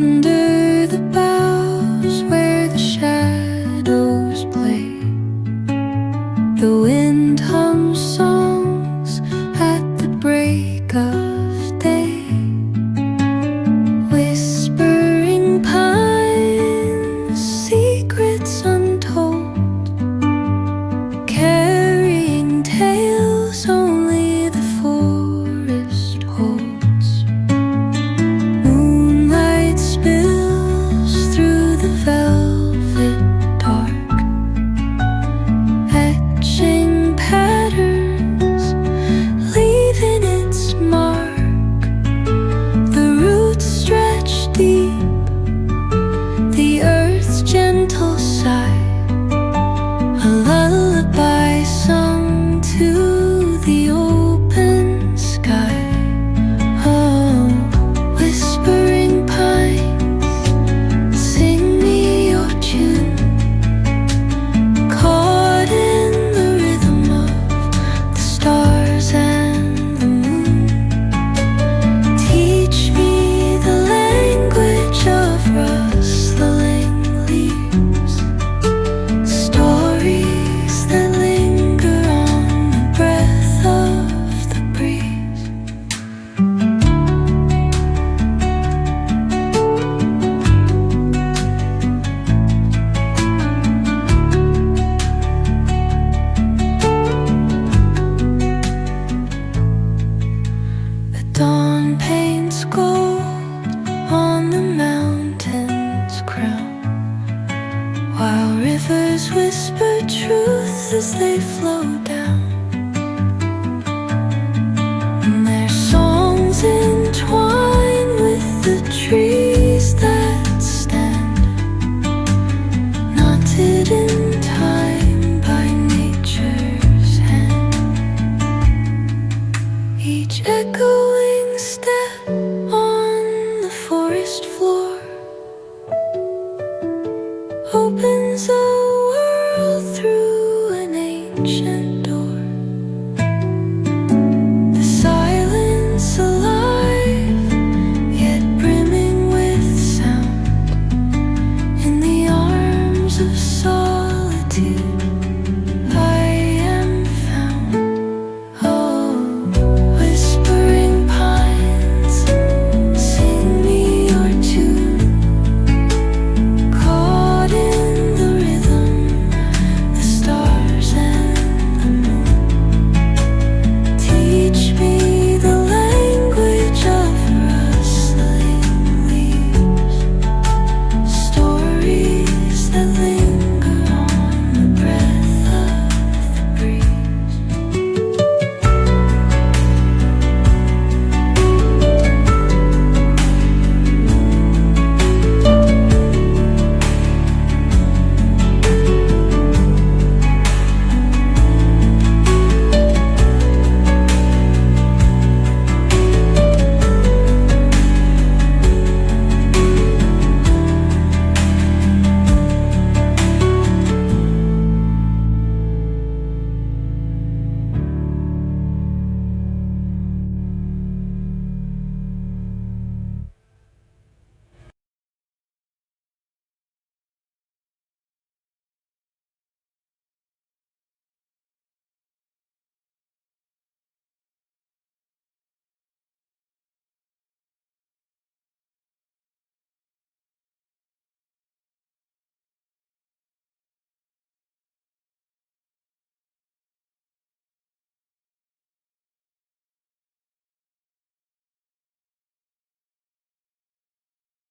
Under the boughs where the shadows play, the wind hums songs at the break of day. Whispering pines, secrets untold, carrying tales only the forest holds. Moonlight spills through the velvet dark, etching patterns, leaving its mark. The roots stretch deep, the earth's gentle sigh, a lullaby sung to the open sky. Oh, whispering pines, sing me your tune, caught in the rhythm of the stars and the moon. Teach me the language of rustling leaves, stories that linger on the breath of the breeze. The dawn paints gold on the mountain's crown, while rivers whisper truth as they flow down. And their songs entwine with the trees that stand, knotted in time by nature's hand. Each echoing step on the forest floor opens up